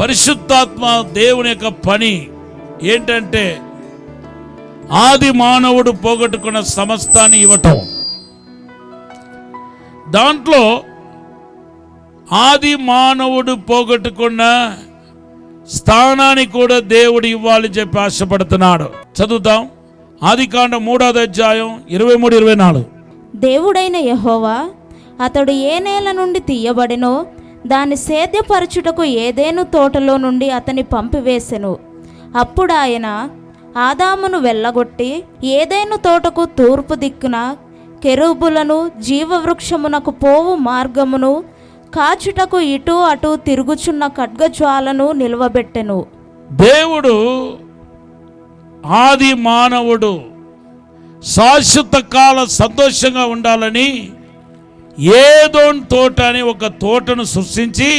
పరిశుద్ధాత్మ దేవుని యొక్క పని ఏంటంటే ఆది మానవుడు పోగొట్టుకున్న సమస్తాన్ని ఇవ్వటం. దాంట్లో ఆది మానవుడు పోగొట్టుకున్న స్థానాన్ని కూడా దేవుడు ఇవ్వాలి చెప్పి ఆశపడుతున్నాడు. చదువుతాం. ఆదికాండం 3వ అధ్యాయం 23-24. దేవుడైన యెహోవా అతడు ఏ నేల నుండి తీయబడినో దాన్ని సేద్యపరచుటకు ఏదెను తోటలో నుండి అతని పంపివేసెను. అప్పుడు ఆయన ఆదామును వెళ్ళగొట్టి ఏదెను తోటకు తూర్పు దిక్కున కెరూబులను జీవవృక్షమునకు పోవు మార్గమును కాచుటకు ఇటు అటు తిరుగుచున్న ఖడ్గజ్వాలను నిలవబెట్టెను. దేవుడు ఆది మానవుడు శాశ్వత కాల సంతోషంగా ఉండాలని ఏదోన్ తోట అని ఒక తోటను సృష్టించి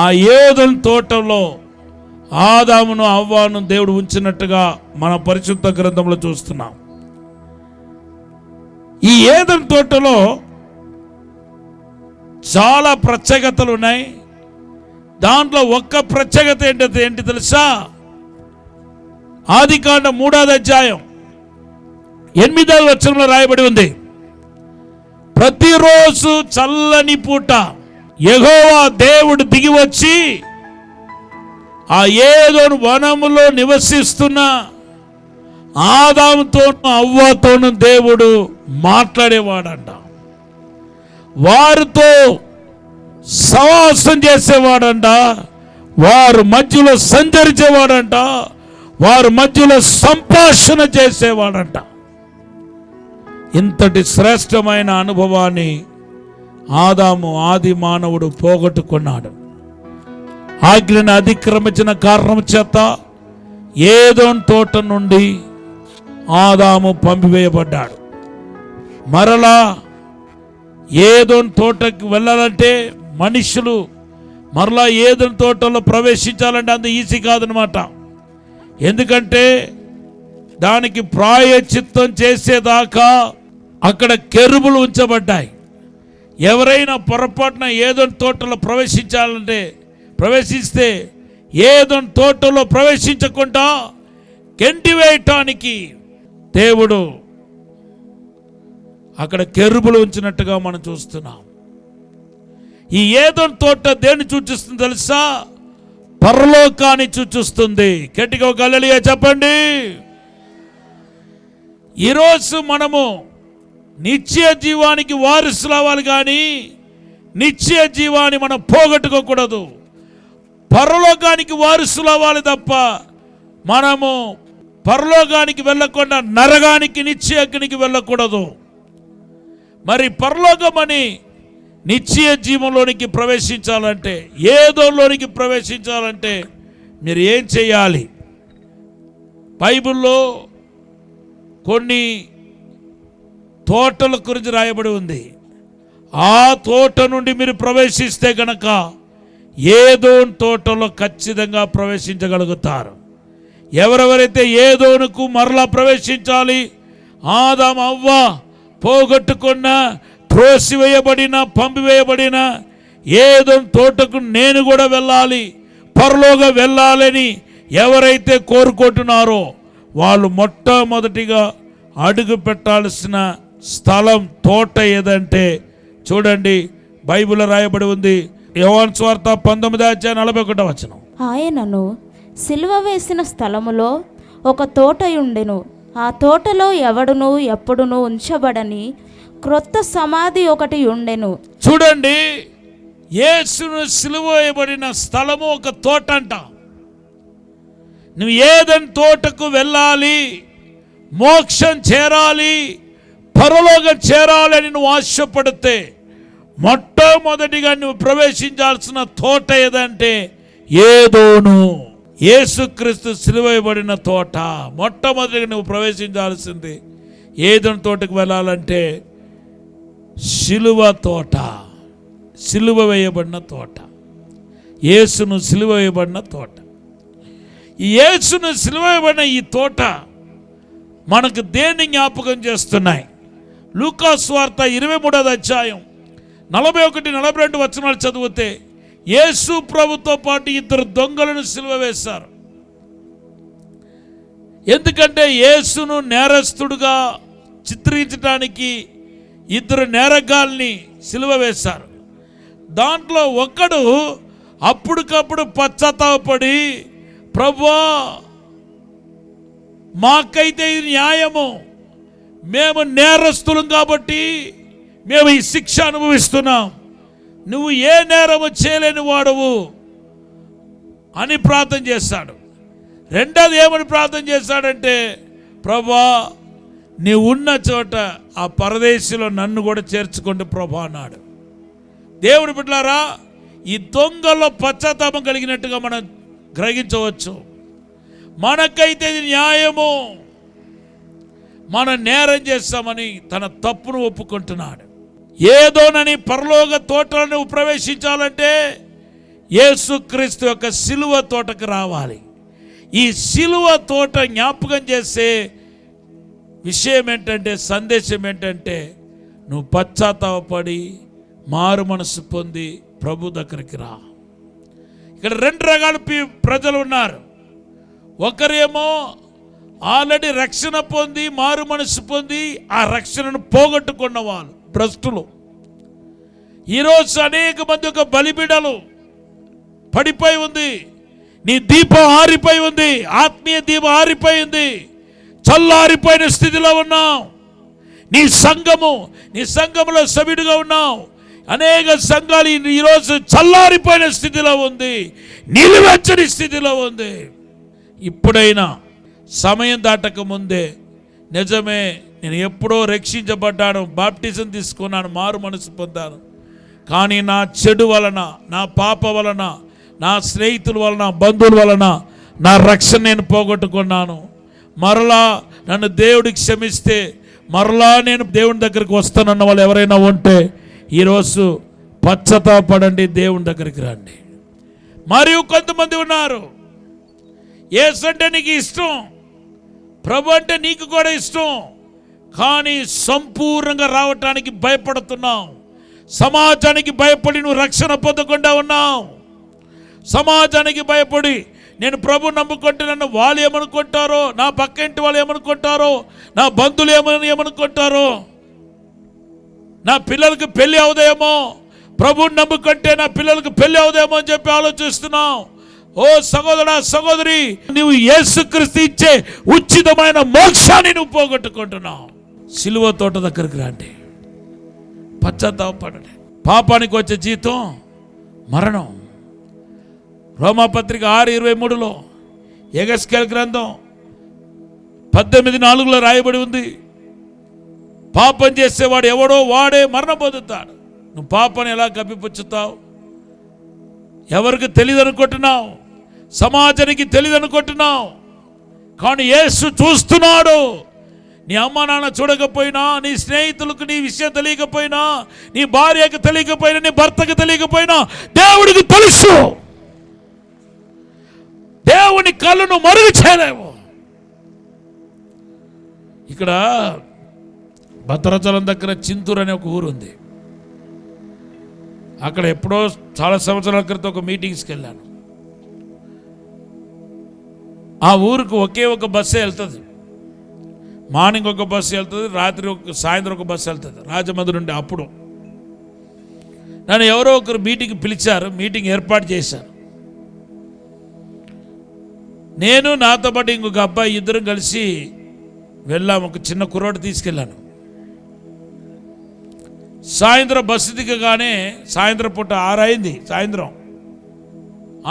ఆ ఏదోన్ తోటలో ఆదామును హవ్వను దేవుడు ఉంచినట్టుగా మన పరిశుద్ధ గ్రంథంలో చూస్తున్నాం. ఈ ఏదోన్ తోటలో చాలా ప్రత్యేకతలు ఉన్నాయి. దాంట్లో ఒక్క ప్రత్యేకత ఏంటి తెలుసా? ఆదికాండం 3వ అధ్యాయం 8వ వచనంలో రాయబడి ఉంది, ప్రతిరోజు చల్లని పూట యెహోవా దేవుడు దిగి వచ్చి ఆ ఏదోను వనములో నివసిస్తున్న ఆదాముతోను హవ్వతోను దేవుడు మాట్లాడేవాడంట. వారితో సహవాసం చేసేవాడంట, వారు మధ్యలో సంచరించేవాడంట, వారి మధ్యలో సంభాషణ చేసేవాడంట. ఇంతటి శ్రేష్టమైన అనుభవాన్ని ఆదాము ఆది మానవుడు పోగొట్టుకున్నాడు. ఆజ్ఞను అతిక్రమించిన కారణం చేత ఏదోన్ తోట నుండి ఆదాము పంపివేయబడ్డాడు. మరలా ఏదోన్ తోటకి వెళ్ళాలంటే మనుషులు మరలా ఏదోన్ తోటలో ప్రవేశించాలంటే అంత ఈజీ కాదనమాట. ఎందుకంటే దానికి ప్రాయశ్చిత్తం చేసేదాకా అక్కడ కెరూబులు ఉంచబడ్డాయి. ఎవరైనా పొరపాటున ఏదోన్ తోటలో ప్రవేశిస్తే ఏదోన్ తోటలో ప్రవేశించకుండా గెంటివేయటానికి దేవుడు అక్కడ కెరూబులు ఉంచినట్టుగా మనం చూస్తున్నాం. ఈ ఏదోన్ తోట దేన్ని సూచిస్తుంది తెలుసా? పరలోకాన్ని సూచిస్తుంది. గట్టిగా ఒక హల్లెలూయా చెప్పండి. ఈరోజు మనము నిత్య జీవానికి వారసులు అవ్వాలి, కానీ నిత్య జీవాన్ని మనం పోగొట్టుకోకూడదు. పరలోకానికి వారసులు అవ్వాలి తప్ప మనము పరలోకానికి వెళ్ళకుండా నరకానికి నిత్య అగ్నికి వెళ్ళకూడదు. మరి పరలోకమని నిత్య జీవంలోనికి ప్రవేశించాలంటే, ఏదోలోనికి ప్రవేశించాలంటే మీరు ఏం చేయాలి? బైబిల్లో కొన్ని తోటల గురించి రాయబడి ఉంది. ఆ తోట నుండి మీరు ప్రవేశిస్తే గనక ఏదోన్ తోటలో ఖచ్చితంగా ప్రవేశించగలుగుతారు. ఎవరెవరైతే ఏదోనుకు మరలా ప్రవేశించాలి, ఆదాము హవ్వ పోగొట్టుకున్న త్రోసివేయబడిన పంపివేయబడిన ఏదోన్ తోటకు నేను కూడా వెళ్ళాలి, పరలోగా వెళ్ళాలని ఎవరైతే కోరుకుంటున్నారో వాళ్ళు మొట్టమొదటిగా అడుగు పెట్టాల్సిన స్థలం తోట ఏదంటే చూడండి, బైబిల్లో రాయబడి ఉంది. యోహాను సువార్త 19వ అధ్యాయం 41వ వచనం. ఆయనను సిలువ వేసిన స్థలములో ఒక తోట ఉండెను. ఆ తోటలో ఎవడును ఎప్పుడును ఉంచబడని క్రొత్త సమాధి ఒకటి ఉండెను. చూడండి, యేసును సిలువ వేయబడిన స్థలము ఒక తోట అంట. నువ్వు ఏదైనా తోటకు వెళ్ళాలి, మోక్షం చేరాలి, పరలోకం చేరాలని నువ్వు ఆశపడితే మొట్టమొదటిగా నువ్వు ప్రవేశించాల్సిన తోట ఏదంటే ఏదోను. యేసుక్రీస్తు సిలువ వేయబడిన తోట. మొట్టమొదటిగా నువ్వు ప్రవేశించాల్సింది ఏదోను తోటకు వెళ్ళాలంటే సిలువ తోట, సిలువ వేయబడిన తోట, యేసును సిలువ వేయబడిన తోట. ఈ యేసును సిలువ వేయబడిన ఈ తోట మనకు దేన్ని జ్ఞాపకం చేస్తున్నాయి? లూకా సువార్త 23వ అధ్యాయం 41-42 వచనాలు చదివితే యేసు ప్రభుతో పాటు ఇద్దరు దొంగలను సిలువ వేశారు. ఎందుకంటే యేసును నేరస్తుడుగా చిత్రించడానికి ఇద్దరు నేరగాల్ని సిలువ వేశారు. దాంట్లో ఒకడు అప్పటికప్పుడు పశ్చాత్తాపడి, ప్రభువా మాకైతే ఇది న్యాయము, మేము నేరస్తులం కాబట్టి మేము ఈ శిక్ష అనుభవిస్తున్నాం, నువ్వు ఏ నేరము చేయలేని వాడవు అని ప్రార్థన చేశాడు. రెండోది ఏమని ప్రార్థన చేశాడంటే, ప్రభువా నీ ఉన్న చోట ఆ పరదేశిలో నన్ను కూడా చేర్చుకోండి ప్రభా అన్నాడు. దేవుని బిడ్డలారా, ఈ దొంగలో పశ్చాత్తాపం కలిగినట్టుగా మనం గ్రహించవచ్చు. మనకైతే ఇది న్యాయము, మనం నేరం చేస్తామని తన తప్పును ఒప్పుకుంటున్నాడు. ఏదోనని పరలోక తోటలను ప్రవేశించాలంటే యేసుక్రీస్తు యొక్క సిలువ తోటకు రావాలి. ఈ సిలువ తోట జ్ఞాపకం చేసే విషయం ఏంటంటే, సందేశం ఏంటంటే, నువ్వు పశ్చాత్తాపడి మారు మనసు పొంది ప్రభు దగ్గరికి రా. ఇక్కడ రెండు రకాల ప్రజలు ఉన్నారు. ఒకరేమో ఆల్రెడీ రక్షణ పొంది మారు మనసు పొంది ఆ రక్షణను పోగొట్టుకున్న వాళ్ళు భ్రష్టులు. ఈరోజు అనేక మంది ఒక బలిబిడలు పడిపోయి ఉంది. నీ దీపం ఆరిపోయి ఉంది, ఆత్మీయ దీపం ఆరిపోయి ఉంది, చల్లారిపోయిన స్థితిలో ఉన్నావు. నీ సంఘములో సభ్యుడిగా ఉన్నావు. అనేక సంఘాలు ఈరోజు చల్లారిపోయిన స్థితిలో ఉంది, నిలువెచ్చని స్థితిలో ఉంది. ఇప్పుడైనా సమయం దాటక ముందే, నిజమే నేను ఎప్పుడో రక్షించబడ్డాను, బాప్టిజం తీసుకున్నాను, మారు మనసు పొందాను, కానీ నా చెడు వలన, నా పాప వలన, నా స్నేహితుల వలన, బంధువుల వలన నా రక్షణ నేను పోగొట్టుకున్నాను. మరలా నన్ను దేవుడికి క్షమిస్తే మరలా నేను దేవుని దగ్గరికి వస్తానన్న వాళ్ళు ఎవరైనా ఉంటే ఈరోజు పశ్చాత్తాపడండి, దేవుని దగ్గరికి రండి. మరియు కొంతమంది ఉన్నారు, యేసు అంటే నీకు ఇష్టం, ప్రభు అంటే నీకు కూడా ఇష్టం, కానీ సంపూర్ణంగా రావటానికి భయపడుతున్నావు. సమాజానికి భయపడి నువ్వు రక్షణ పొందకుండా ఉన్నావు. సమాజానికి భయపడి నేను ప్రభు నమ్ముకుంటే నన్ను వాళ్ళు ఏమనుకుంటారో, నా పక్క ఇంటి వాళ్ళు ఏమనుకుంటారో, నా బంధువులు ఏమనుకుంటారో, నా పిల్లలకు పెళ్ళి అవుదేమో, ప్రభుని నమ్ముకుంటే నా పిల్లలకు పెళ్ళి అవుదేమో అని చెప్పి ఆలోచిస్తున్నావు. ఓ సహోదరా, సహోదరి, నువ్వు యేసుక్రీస్తు ఇచ్చే ఉచితమైన మోక్షాన్ని నువ్వు పోగొట్టుకుంటున్నావు. సిలువ తోట దగ్గరికి రండి, పశ్చాత్తాపపడండి. పాపానికి వచ్చే జీతం మరణం. రోమాపత్రిక 6:23 యెహెజ్కేలు గ్రంథం 18:4 రాయబడి ఉంది, పాపం చేసేవాడు ఎవడో వాడే మరణం పొందుతాడు. నువ్వు పాపాన్ని ఎలా కప్పిపుచ్చుతావు? ఎవరికి తెలియదు అనుకుంటున్నావు, సమాజానికి తెలియదు అనుకుంటున్నావు, కానీ యేసు చూస్తున్నాడు. నీ అమ్మ నాన్న చూడకపోయినా, నీ స్నేహితులకు నీ విషయం తెలియకపోయినా, నీ భార్యకు తెలియకపోయినా, నీ భర్తకు తెలియకపోయినా దేవుడికి తెలుసు. దేవుని కళ్ళను మరుగు చేయలేవు. ఇక్కడ భద్రాచలం దగ్గర చింతూరు అనే ఒక ఊరు ఉంది. అక్కడ ఎప్పుడో చాలా సంవత్సరాల క్రితం ఒక మీటింగ్స్కి వెళ్ళాను. ఆ ఊరికి ఒకే ఒక బస్సే వెళ్తుంది. మార్నింగ్ ఒక బస్సు వెళ్తుంది, సాయంత్రం ఒక బస్సు వెళ్తుంది రాజమండ్రి నుండి. అప్పుడు నన్ను ఎవరో ఒకరు మీటింగ్ పిలిచారు, మీటింగ్ ఏర్పాటు చేశారు. నేను నాతో పాటు ఇంకొక అబ్బాయి ఇద్దరం కలిసి వెళ్ళాము. ఒక చిన్న కుర్రోడు తీసుకెళ్ళాను. సాయంత్రం బస్సు దిగగానే, సాయంత్రం పూట 6 అయింది, సాయంత్రం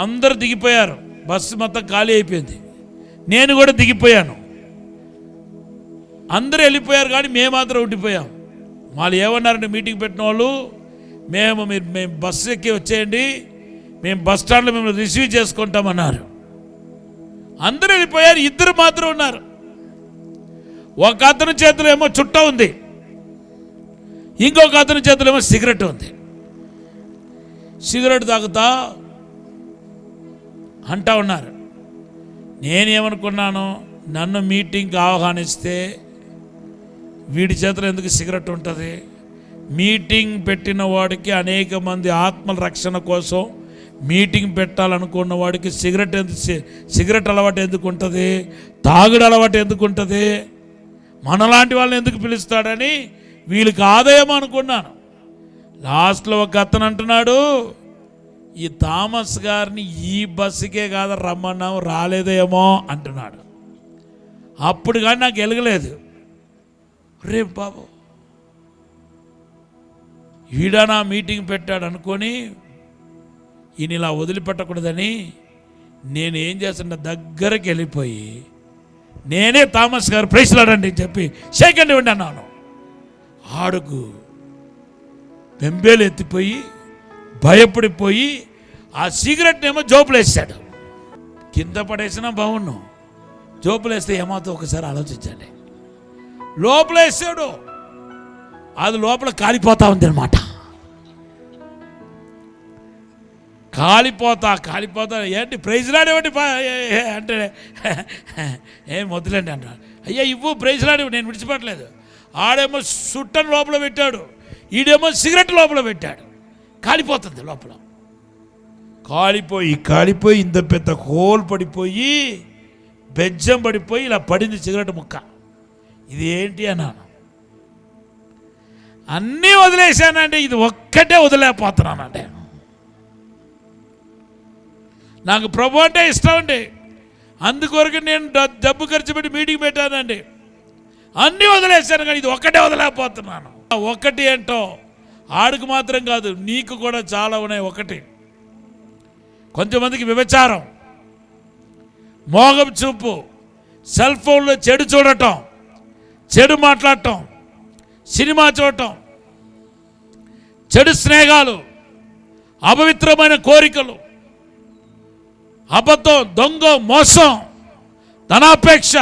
అందరు దిగిపోయారు, బస్సు మొత్తం ఖాళీ అయిపోయింది. నేను కూడా దిగిపోయాను. అందరూ వెళ్ళిపోయారు, కానీ మేము మాత్రం ఉండిపోయాం. వాళ్ళు ఏమన్నారంటే, మీటింగ్ పెట్టిన వాళ్ళు, మేము బస్సు ఎక్కి వచ్చేయండి, మేము బస్ స్టాండ్లో మేము రిసీవ్ చేసుకుంటామన్నారు. అందరూ వెళ్ళిపోయారు, ఇద్దరు మాత్రం ఉన్నారు. ఒక అతని చేతిలో ఏమో చుట్ట ఉంది, ఇంకొక అతని చేతిలో ఏమో సిగరెట్ ఉంది. సిగరెట్ తాగుతా అంటా ఉన్నారు. నేనేమనుకున్నాను, నన్ను మీటింగ్కి ఆహ్వానిస్తే వీడి చేతిలో ఎందుకు సిగరెట్ ఉంటుంది? మీటింగ్ పెట్టిన వాడికి అనేక మంది ఆత్మల రక్షణ కోసం మీటింగ్ పెట్టాలనుకున్న వాడికి సిగరెట్ అలవాటు ఎందుకు ఉంటుంది, తాగుడు అలవాటు ఎందుకు ఉంటుంది, మనలాంటి వాళ్ళని ఎందుకు పిలుస్తాడని వీళ్ళకి ఆదాయం అనుకున్నాను. లాస్ట్లో ఒక అతను అంటున్నాడు, ఈ థామస్ గారిని ఈ బస్సుకే కాదు రమ్మన్నాం, రాలేదేమో అంటున్నాడు. అప్పుడు కానీ నాకు ఎలగలేదు, రేపు బాబు ఈడనా మీటింగ్ పెట్టాడు అనుకొని ఈయన ఇలా వదిలిపెట్టకూడదని నేను ఏం చేస్తున్నా, దగ్గరికి వెళ్ళిపోయి నేనే థామస్ గారు ప్రైజ్లాడండి చెప్పి సెకండ్ ఇవ్వండి అన్నాను. ఆడుకు బెంబేలు ఎత్తిపోయి భయపడిపోయి ఆ సిగరెట్ ఏమో జోపులు వేసాడు. కింద పడేసిన బాగున్నాం, జోపులు వేస్తే ఏమాతో ఒకసారి ఆలోచించండి. లోపల వేసాడు, అది లోపల కాలిపోతా ఉంది అనమాట. కాలిపోతా ఏంటి ప్రైజ్ లాడేవంటి అంటే ఏం వద్దులేండి అంటాడు. అయ్యా ఇవ్వు ప్రైజ్ లాడేవి, నేను విడిచిపెట్టలేదు. ఆడేమో సుట్టను లోపల పెట్టాడు, ఈడేమో సిగరెట్ లోపల పెట్టాడు. కాలిపోతుంది లోపల. కాలిపోయి ఇంత పెద్ద హోల్ పడిపోయి బెజ్జం పడిపోయి ఇలా పడింది సిగరెట్ ముక్క. ఇది ఏంటి అన్నాను. అన్నీ వదిలేశానంటే ఇది ఒక్కటే వదిలేకపోతున్నానంటే. నాకు ప్రభు అంటే ఇష్టం అండి, అందుకొరకు నేను డబ్బు ఖర్చు పెట్టి మీటింగ్ పెట్టానండి. అన్నీ వదిలేశాను కానీ ఇది ఒక్కటే వదిలేకపోతున్నాను. ఒకటి ఏంటో ఆడికి మాత్రం కాదు, నీకు కూడా చాలా ఉన్నాయి. ఒకటి, కొంతమందికి వ్యభిచారం, మోగం చూపు, సెల్ ఫోన్లో చెడు చూడటం, చెడు మాట్లాడటం, సినిమా చూడటం, చెడు స్నేహాలు, అపవిత్రమైన కోరికలు, అబద్ధం, దొంగ, మోసం, ధనాపేక్ష,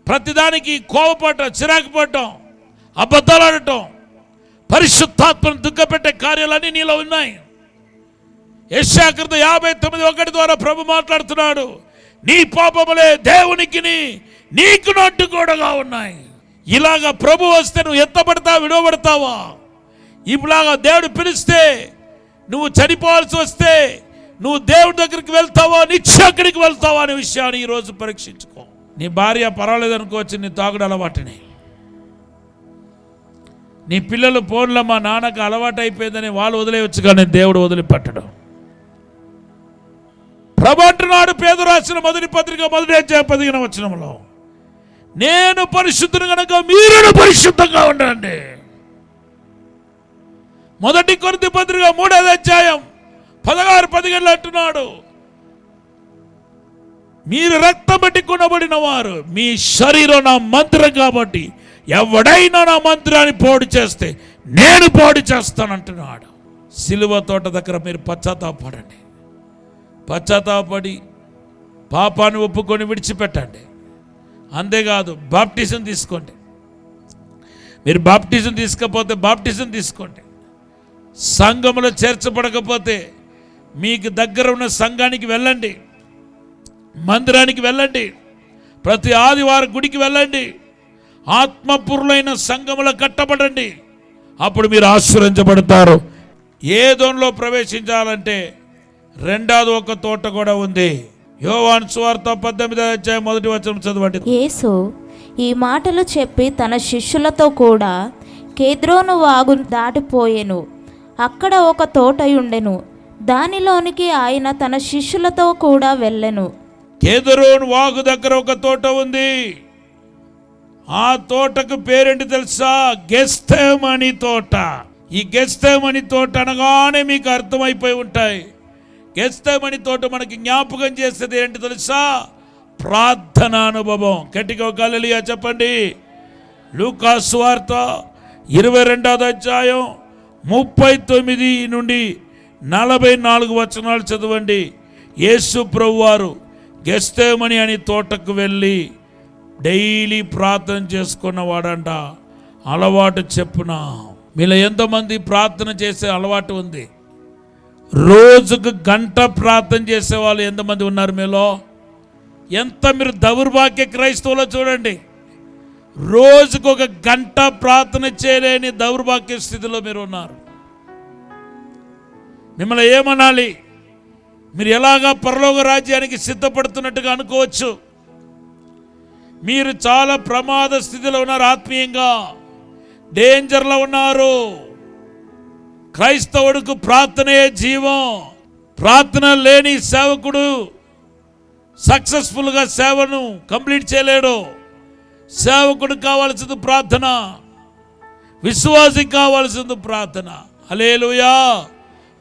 ప్రతిదానికి కోపపడటం, చిరాకు పడటం, అబద్ధాలు ఆడటం, పరిశుద్ధాత్మను దుఃఖపెట్టే కార్యాలన్నీ నీలో ఉన్నాయి. యెషయా 59:1 ద్వారా ప్రభు మాట్లాడుతున్నాడు, నీ పాపములే దేవునికి నీకు నట్టు కూడా ఉన్నాయి. ఇలాగా ప్రభు వస్తే నువ్వు ఎత్తబడతావా, విడవబడతావా? ఇలాగా దేవుడు పిలిస్తే నువ్వు చనిపోవాల్సి వస్తే నువ్వు దేవుడి దగ్గరికి వెళ్తావా, నిత్యక్కడికి వెళ్తావా అనే విషయాన్ని ఈరోజు పరీక్షించుకో. నీ భార్య పర్వాలేదు అనుకోవచ్చు నీ తాగుడు అలవాటుని, నీ పిల్లలు ఫోన్లో మా నాన్నకు అలవాటు అయిపోయిందని వాళ్ళు వదిలేయచ్చు, కానీ దేవుడు వదిలిపెట్టడం. ప్రభు అంటున్నాడు పేతురు రాసిన మొదటి పత్రిక 1:15 నేను పరిశుద్ధుని కనుక మీరు పరిశుద్ధంగా ఉండండి. 1 కొరింథీ పత్రిక 3:16-17 అంటున్నాడు, మీరు రక్తం బట్టి కొనబడిన వారు, మీ శరీరం నా మందిరం కాబట్టి ఎవడైనా నా మందిరాన్ని పాడు చేస్తే నేను పాడు చేస్తానంటున్నాడు. సిలువ తోట దగ్గర మీరు పశ్చాత్తాపడి పాపాన్ని ఒప్పుకొని విడిచిపెట్టండి. అంతేకాదు బాప్టిజం తీసుకోండి. మీరు బాప్టిజం తీసుకోకపోతే బాప్టిజం తీసుకోండి. సంఘములో చేర్చబడకపోతే మీకు దగ్గర ఉన్న సంఘానికి వెళ్ళండి, మందిరానికి వెళ్ళండి, ప్రతి ఆదివారం గుడికి వెళ్ళండి, ఆత్మపూర్ణులైన సంఘములో కట్టబడండి. అప్పుడు మీరు ఆశీర్వదించబడతారు. ఏ దోణిలో ప్రవేశించాలంటే రెండవది ఒక తోట కూడా ఉంది. యోహాను సువార్త 18:1 చదవండి. యేసు ఈ మాటలు చెప్పి తన శిష్యులతో కూడా కేద్రోను వాగు దాటిపోయెను. అక్కడ ఒక తోట ఉండెను, దానిలోనికి ఆయన తన శిష్యులతో కూడా వెళ్ళెను. కేద్రోను వాగు దగ్గర ఒక తోట ఉంది. ఆ తోటకు పేరేంటి తెలుసా? గెత్సేమనీ తోట. ఈ గెత్సేమనీ తోట అనగానే మీకు అర్థమైపోయి ఉంటాయి. గెత్సేమనీ తోట మనకి జ్ఞాపకం చేసేది ఏంటి తెలుసా? ప్రార్థనా అనుభవం. గట్టిగా హల్లెలూయా చెప్పండి. లూకా సువార్త 22:39-44 చదవండి. యేసు ప్రభువారు గెత్సేమనీ అని తోటకు వెళ్ళి డైలీ ప్రార్థన చేసుకున్నవాడంట. అలవాటు చెప్పున మీలో ఎంతమంది ప్రార్థన చేసే అలవాటు ఉంది? రోజుకు గంట ప్రార్థన చేసే వాళ్ళు ఎంతమంది ఉన్నారు మీలో? ఎంత మీరు దౌర్భాగ్య క్రైస్తవులో చూడండి. రోజుకు ఒక గంట ప్రార్థన చేయలేని దౌర్భాగ్య స్థితిలో మీరు ఉన్నారు. మిమ్మల్ని ఏమనాలి? మీరు ఎలాగా పరలోక రాజ్యానికి సిద్ధపడుతున్నట్టుగా అనుకోవచ్చు. మీరు చాలా ప్రమాద స్థితిలో ఉన్నారు, ఆత్మీయంగా డేంజర్లో ఉన్నారు. క్రైస్తవుడికి ప్రార్థనే జీవం. ప్రార్థన లేని సేవకుడు సక్సెస్ఫుల్గా సేవను కంప్లీట్ చేయలేడు. సేవకుడికి కావాల్సింది ప్రార్థన, విశ్వాసికి కావాల్సింది ప్రార్థన. హల్లెలూయా.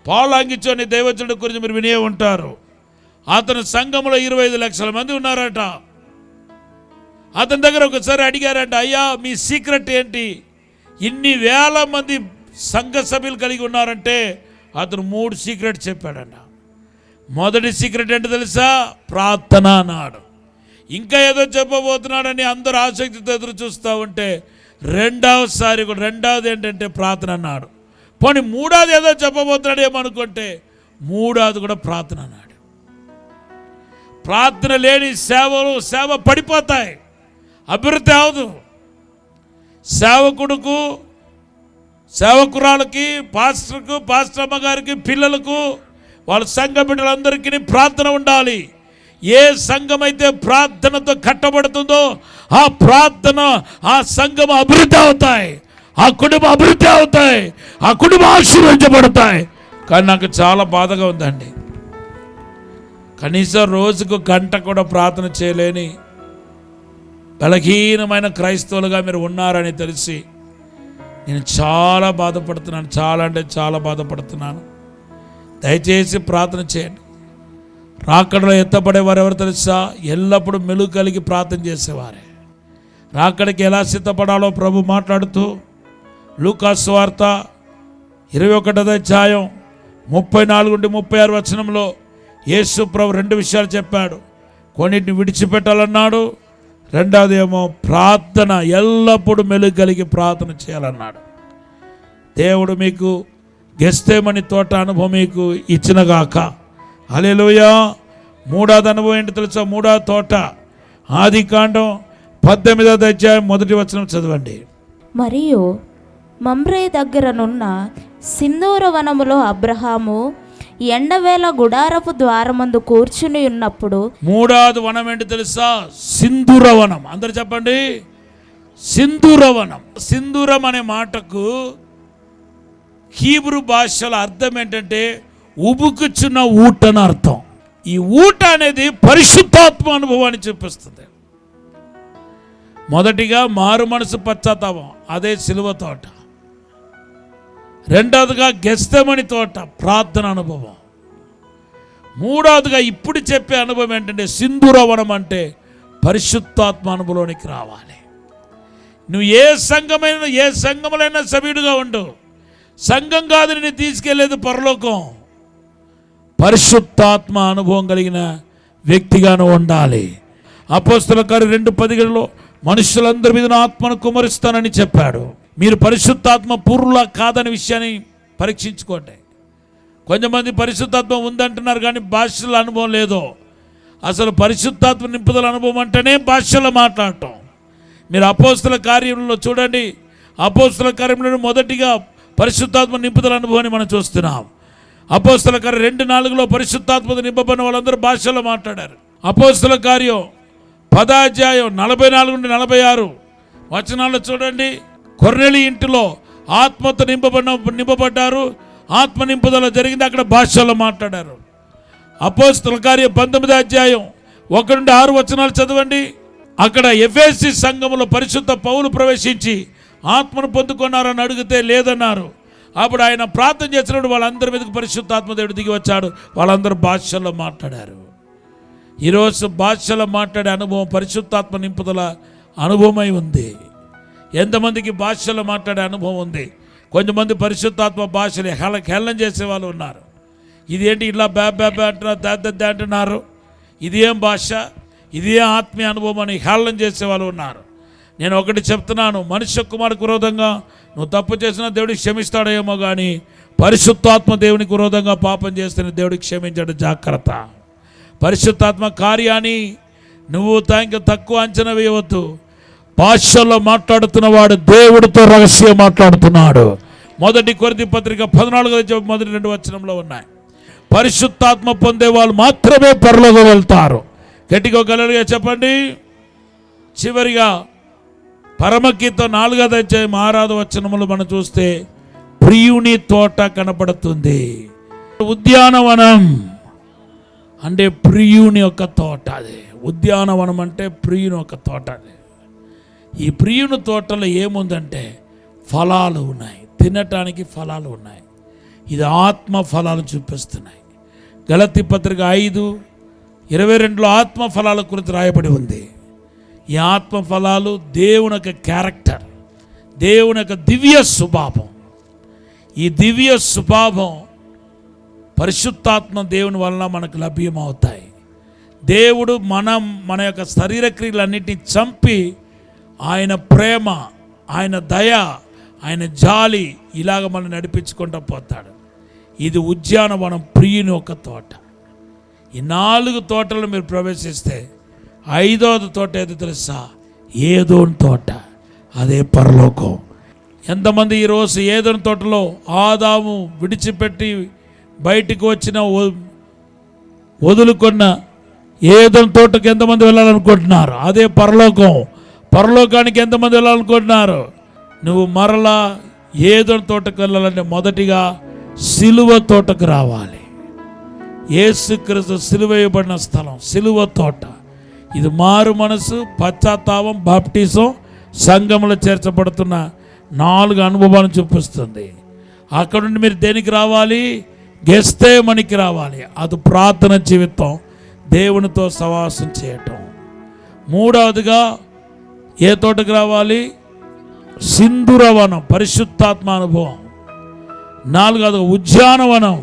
పాలాంగిచోని దైవజనుడి గురించి మీరు వినే ఉంటారు. అతను సంఘంలో 25 లక్షల మంది ఉన్నారట. అతని దగ్గర ఒకసారి అడిగారట, అయ్యా మీ సీక్రెట్ ఏంటి, ఇన్ని వేల మంది సంఘ సభ్యులు కలిగి ఉన్నారంటే అతను 3 సీక్రెట్ చెప్పాడట. మొదటి సీక్రెట్ ఏంటో తెలుసా? ప్రార్థన అన్నాడు. ఇంకా ఏదో చెప్పబోతున్నాడని అందరూ ఆసక్తితో ఎదురు చూస్తూ ఉంటే రెండవది ఏంటంటే ప్రార్థన అన్నాడు. పోనీ మూడవది ఏదో చెప్పబోతున్నాడు ఏమనుకుంటే మూడవది కూడా ప్రార్థన అన్నాడు. ప్రార్థన లేని సేవ పడిపోతాయి, అభివృద్ధి అవదు. సేవకుడుకు, సేవకురాలకి, పాస్టర్కు, పాస్టర్ అమ్మగారికి, పిల్లలకు, వాళ్ళ సంఘ బిడ్డలందరికీ ప్రార్థన ఉండాలి. ఏ సంఘం అయితే ప్రార్థనతో కట్టబడుతుందో ఆ ప్రార్థన, ఆ సంఘం అభివృద్ధి అవుతాయి, ఆ కుటుంబం అభివృద్ధి అవుతాయి, ఆ కుటుంబం ఆశీర్వదించబడతాయి. కానీ నాకు చాలా బాధగా ఉందండి, కనీసం రోజుకు గంట కూడా ప్రార్థన చేయలేని బలహీనమైన క్రైస్తవులుగా మీరు ఉన్నారని తెలిసి నేను చాలా బాధపడుతున్నాను. చాలా అంటే చాలా బాధపడుతున్నాను. దయచేసి ప్రార్థన చేయండి. రాకడలో ఎత్తపడేవారు ఎవరు తెలుసా? ఎల్లప్పుడూ మెలుగు కలిగి ప్రార్థన చేసేవారే. రాకడికి ఎలా సిద్ధపడాలో ప్రభు మాట్లాడుతూ లూకా సువార్త 21వ అధ్యాయం 34 నుండి 36 వచనంలో యేసు ప్రభు 2 విషయాలు చెప్పాడు. కొన్నిటిని విడిచిపెట్టాలన్నాడు, రెండవది ఏమో ప్రార్థన, ఎల్లప్పుడూ మెలుగు కలిగి ప్రార్థన చేయాలన్నాడు. దేవుడు మీకు గెస్తేమని తోట అనుభవం మీకు ఇచ్చినగాక. హల్లెలూయా. మూడవది అనుభవం ఏంటి తెలుసా? మూడవ తోట. ఆదికాండం 18వ అధ్యాయం 1వ వచనం చదవండి. మరియు మమ్రే దగ్గరనున్న సింధూర వనములో అబ్రహాము ఎండవేళ గుడారపు ద్వారమందు కూర్చుని ఉన్నప్పుడు. మూడవది వనం ఏంటి తెలుసా? సింధూర వనం. అందరు చెప్పండి, సింధూర వనం. సింధూరం అనే మాటకు హీబ్రూ భాషలో అర్థం ఏంటంటే ఉబుకుచున్న ఊట అని అర్థం. ఈ ఊట అనేది పరిశుద్ధాత్మ అనుభవాన్ని చూపిస్తుంది. మొదటిగా మారు మనసు పశ్చాత్తాపం, అదే సిలువ తోట. రెండవదిగా గెస్తమని తోట, ప్రార్థన అనుభవం. మూడవదిగా ఇప్పుడు చెప్పే అనుభవం ఏంటంటే సింధూరవనం, అంటే పరిశుద్ధాత్మ అనుభవంలోనికి రావాలి. నువ్వు ఏ సంఘమైనా సభ్యుడిగా ఉండు, సంఘం కాదు నేను తీసుకెళ్లేది పరలోకం. పరిశుద్ధాత్మ అనుభవం కలిగిన వ్యక్తిగాను ఉండాలి. అపోస్తలుల కార్యం 2:10 మనుషులందరి మీద ఆత్మను కుమరిస్తానని చెప్పాడు. మీరు పరిశుద్ధాత్మ పూర్వులా కాదని విషయాన్ని పరీక్షించుకోండి. కొంతమంది పరిశుద్ధాత్మ ఉందంటున్నారు కానీ భాషల అనుభవం లేదు. అసలు పరిశుద్ధాత్మ నింపుదల అనుభవం అంటేనే భాషలో మాట్లాడటం. మీరు అపోస్తలుల కార్యంలో చూడండి, అపోస్తలుల కార్యంలో మొదటిగా పరిశుద్ధాత్మ నింపుదల అనుభవాన్ని మనం చూస్తున్నాం. అపోస్తలుల కార్యం 2:4 పరిశుద్ధాత్మతో నింపబడిన వాళ్ళందరూ భాషలో మాట్లాడారు. అపోస్తలుల కార్యం 10వ అధ్యాయం 44 నుండి 46 వచనాల్లో చూడండి, కొర్నేలి ఇంటిలో ఆత్మతో నింపబడ్డారు, ఆత్మ నింపుదల జరిగింది, అక్కడ భాషలో మాట్లాడారు. అపోస్తలుల కార్యం 19వ అధ్యాయం 1 నుండి 6 వచనాలు చదవండి. అక్కడ ఎఫెసీ సంఘములో పరిశుద్ధ పౌలు ప్రవేశించి ఆత్మను పొందుకున్నారని అడిగితే లేదన్నారు. అప్పుడు ఆయన ప్రార్థన చేసినప్పుడు వాళ్ళందరి మీదకి పరిశుద్ధాత్మ దేవుడు దిగి వచ్చాడు, వాళ్ళందరూ భాషల్లో మాట్లాడారు. ఈరోజు భాషలో మాట్లాడే అనుభవం పరిశుద్ధాత్మ నింపుదల అనుభవమై ఉంది. ఎంతమందికి భాషలో మాట్లాడే అనుభవం ఉంది? కొంతమంది పరిశుద్ధాత్మ భాషలు హేళన చేసేవాళ్ళు ఉన్నారు. ఇది ఏంటి ఇలా బ్యా అంటున్నారు, అంటున్నారు, ఇది ఏం భాష, ఇది ఏం ఆత్మీయ అనుభవం అని హేళన చేసేవాళ్ళు ఉన్నారు. నేను ఒకటి చెప్తున్నాను, మనుష్య కుమారునికి విరోధంగా నువ్వు తప్పు చేసినా దేవుడికి క్షమిస్తాడేమో కానీ పరిశుద్ధాత్మ దేవునికి విరోధంగా పాపం చేస్తే దేవుడికి క్షమించాడు. జాగ్రత్త. పరిశుద్ధాత్మ కార్యాన్ని నువ్వు ఇంకా తక్కువ అంచనా వేయవద్దు. భాషల్లో మాట్లాడుతున్నవాడు దేవుడితో రహస్యం మాట్లాడుతున్నాడు. మొదటి కొరింథీ పత్రిక 14 మొదటి 2 వచనంలో ఉన్నాయి. పరిశుద్ధాత్మ పొందే వాళ్ళు మాత్రమే పరలోకం వెళ్తారు. గట్టిగా గట్టిగా చెప్పండి. చివరిగా పరమగీతం 4 వచనములు మనం చూస్తే ప్రియుని తోట కనపడుతుంది. ఉద్యానవనం అంటే ప్రియుని యొక్క తోట. అది ఉద్యానవనం అంటే ప్రియుని యొక్క తోట. అది ఈ ప్రియుని తోటలో ఏముందంటే ఫలాలు ఉన్నాయి, తినటానికి ఫలాలు ఉన్నాయి. ఇది ఆత్మ ఫలాలు చూపిస్తున్నాయి. గలతీ పత్రిక 5:22 ఆత్మ ఫలాల గురించి రాయబడి ఉంది. ఈ ఆత్మ ఫలాలు దేవుని యొక్క క్యారెక్టర్, దేవుని యొక్క దివ్య స్వభావం. ఈ దివ్య స్వభావం పరిశుద్ధాత్మ దేవుని వలన మనకు లభ్యమవుతాయి. దేవుడు మన యొక్క శరీర క్రియలన్నింటినీ చంపి ఆయన ప్రేమ, ఆయన దయ, ఆయన జాలి ఇలాగ మనం నడిపించుకుంటూ పోతాడు. ఇది ఉద్యానవనం, ప్రియుని ఒక తోట. ఈ 4 తోటలు మీరు ప్రవేశిస్తే 5వ తోట ఏదో తెలుసా? ఏదోని తోట. అదే పరలోకం. ఎంతమంది ఈరోజు ఏదోని తోటలో ఆదాము విడిచిపెట్టి బయటికి వచ్చిన వదులుకున్న ఏదోని తోటకు ఎంతమంది వెళ్ళాలనుకుంటున్నారు? అదే పరలోకం. పరలోకానికి ఎంతమంది వెళ్ళాలనుకుంటున్నారు? నువ్వు మరలా ఏదోని తోటకు వెళ్ళాలంటే మొదటిగా సిలువ తోటకు రావాలి. యేసుక్రీస్తు సిలువ వేయబడిన స్థలం సిలువ తోట. ఇది మారు మనసు, పశ్చాత్తాపం, బాప్టిజం, సంఘంలో చేర్చబడుతున్న 4 అనుభవాలను చూపిస్తుంది. అక్కడ నుండి మీరు దేనికి రావాలి? గెస్తేమనికి రావాలి. అది ప్రార్థన జీవితం, దేవునితో సహవాసం చేయటం. 3వదిగా ఏ తోటకు రావాలి? సింధూరవనం, పరిశుద్ధాత్మ అనుభవం. 4వది ఉద్యానవనం.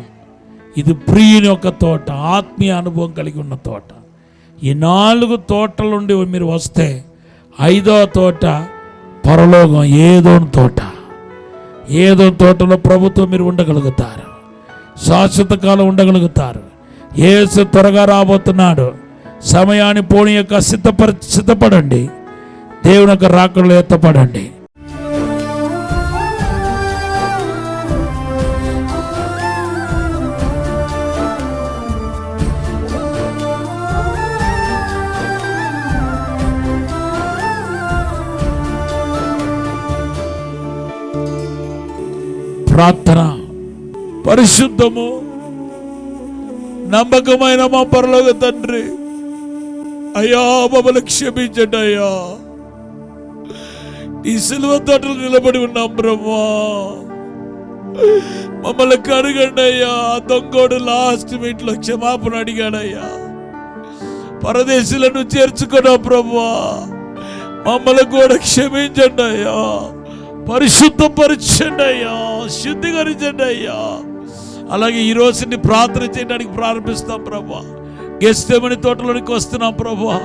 ఇది ప్రియుని యొక్క తోట, ఆత్మీయ అనుభవం కలిగి ఉన్న తోట. ఈ 4 తోటల నుండి మీరు వస్తే 5వ తోట పరలోకం, ఏదోని తోట. ఏదోని తోటలో ప్రభుత్వం మీరు ఉండగలుగుతారు, శాశ్వత కాలం ఉండగలుగుతారు. యేసు త్వరగా రాబోతున్నాడు. సమయాన్ని పోనీ యొక్క సిద్ధపడండి. దేవుని యొక్క రాకడలో ఎత్తపడండి. ప్రార్థన. పరిశుద్ధము నమ్మకమైన మా పరలోక తండ్రి, అయ్యా మమ్మల్ని క్షమించండి అయ్యా. ఈ సిలువ తోటలు నిలబడి ఉన్నాం బ్రహ్మా, మమ్మల్ని కడగండి అయ్యా. దొంగోడు లాస్ట్ మీట్లో క్షమాపణ అడిగాడయ్యా. పరదేశులను చేర్చుకున్నా బ్రహ్మా, మమ్మల్ని కూడా క్షమించండి అయ్యా. పరిశుద్ధపరచండి అయ్యా, శుద్ధీకరించండి అయ్యా. అలాగే ఈ రోజుని ప్రార్థన చేయడానికి ప్రారంభిస్తాం ప్రభా. గెస్తేమని తోటలోనికి వస్తున్నాం ప్రభా.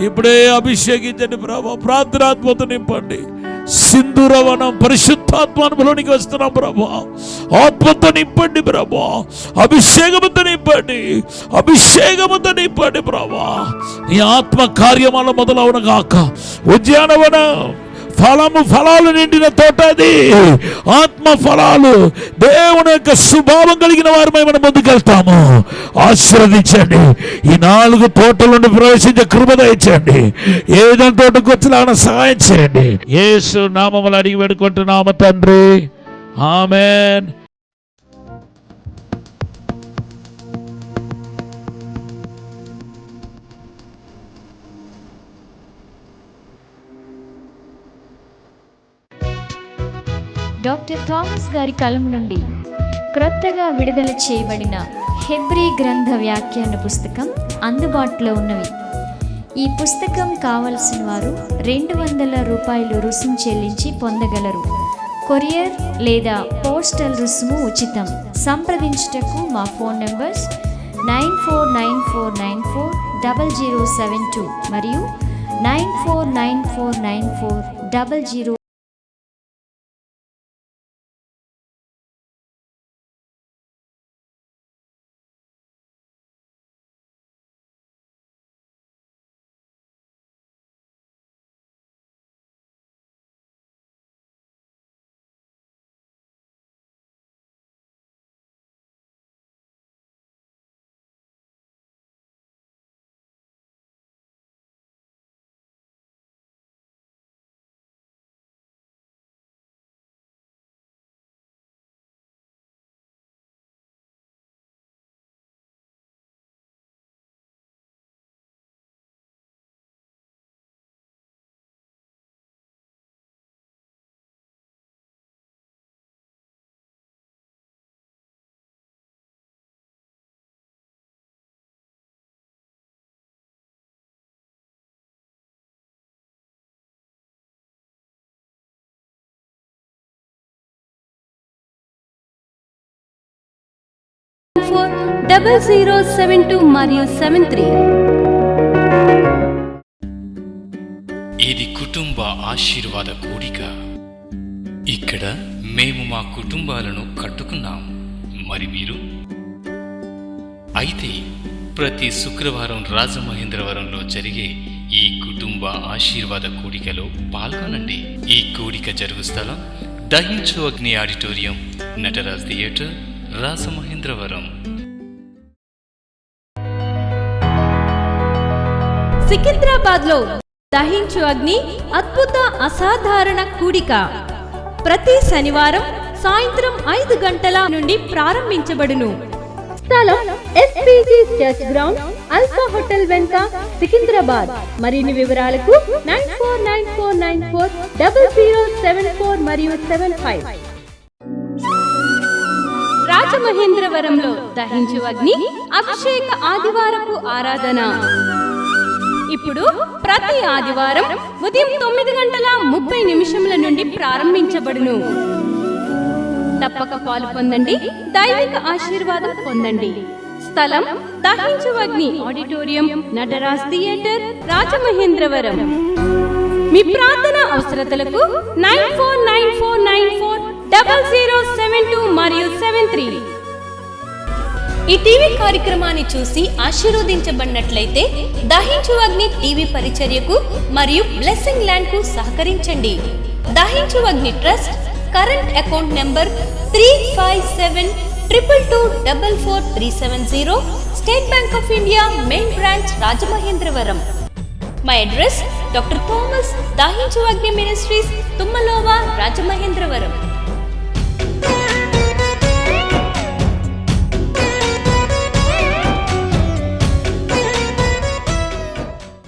ఇప్పుడే అభిషేకించండి ప్రభా, ప్రార్థనాత్మతో నింపండి. సింధూరవనం పరిశుద్ధాత్మలోనికి వస్తున్నాం ప్రభా. ఆత్మతో నింపండి ప్రభా, అభిషేకముతో నింపండి, అభిషేకముతో నింపండి ప్రభా. నీ ఆత్మ కార్యమాల మొదలవును గాక. ఉద్యానవనం ఫలాలు నిండిన తోట అది. ఆత్మ ఫలాలు, దేవుని యొక్క స్వభావం కలిగిన వారమై మనం ముందుకెళ్తాము. ఆశీర్వదించండి. ఈ 4 తోటల నుండి ప్రవేశించే కృప దయచేయండి. ఏదైనా తోటకు వచ్చేలాగా సహాయం చేయండి. యేసు నామములో అడిగి వేడుకుంటున్నాము తండ్రి, ఆమేన్. డాక్టర్ థామస్ గారి కలం నుండి క్రొత్తగా విడుదల చేయబడిన హెబ్రీ గ్రంథ వ్యాఖ్యాన పుస్తకం అందుబాటులో ఉన్నవి. ఈ పుస్తకం కావలసిన వారు $200 రుసుము చెల్లించి పొందగలరు. కొరియర్ లేదా పోస్టల్ రుసుము ఉచితం. సంప్రదించుటకు మా ఫోన్ నంబర్స్ 9494940072 మరియు 94949400 0072 మరియు 73. ఇది కుటుంబ ఆశీర్వాద కూడిక. ఇక్కడ మేము మా కుటుంబాలను కట్టుకున్నాం. మరి మీరు? అయితే ప్రతి శుక్రవారం రాజమహేంద్రవరంలో జరిగే ఈ కుటుంబ ఆశీర్వాద కూడికలో పాల్గొనండి. ఈ కూడిక జరుగు స్థలం దహించు అగ్ని ఆడిటోరియం, నటరాజ్ థియేటర్, రాజమహేంద్రవరం. సికింద్రాబాద్ లో దహించు అగ్ని అద్భుత అసాధారణ కూడిక ప్రతి శనివారం సాయంత్రం 5 గంటల నుండి ప్రారంభించబడును. స్థలం SPG church ground, alpha hotel వెనుక, సికింద్రాబాద్. మరిన్ని వివరాలకు 9494940074 మరియు 75. రాజమహేంద్రవరంలో దహించు అగ్ని అభిషేక ఆదివారపు ఆరాధన ఇప్పుడు ప్రతి ఆదివారం ఉదయం 9:30 నుండి ప్రారంభించబడును. తప్పక పాలు పొందండి, దైవిక ఆశీర్వాదం పొందండి. స్థలం దహించు అగ్ని ఆడిటోరియం, నటరాజ్ థియేటర్, రాజమహేంద్రవరం. మీ ప్రార్థన అవసరతలకు 9494940072 మరియు 73. ఈ టీవీ కార్యక్రమాన్ని చూసి ఆశీర్వదించబడినట్లయితే దహించు అగ్ని టీవీ పరిచర్యకు మరియు బ్లెస్సింగ్ ల్యాండ్ కు సహకరించండి. Dahinchu Agni trust current account number 357222444370, State Bank of India, main branch, Rajamahendravaram. My address doctor Thomas Dahinchu Agni ministries, తుమ్మలోవా, Rajamahendravaram.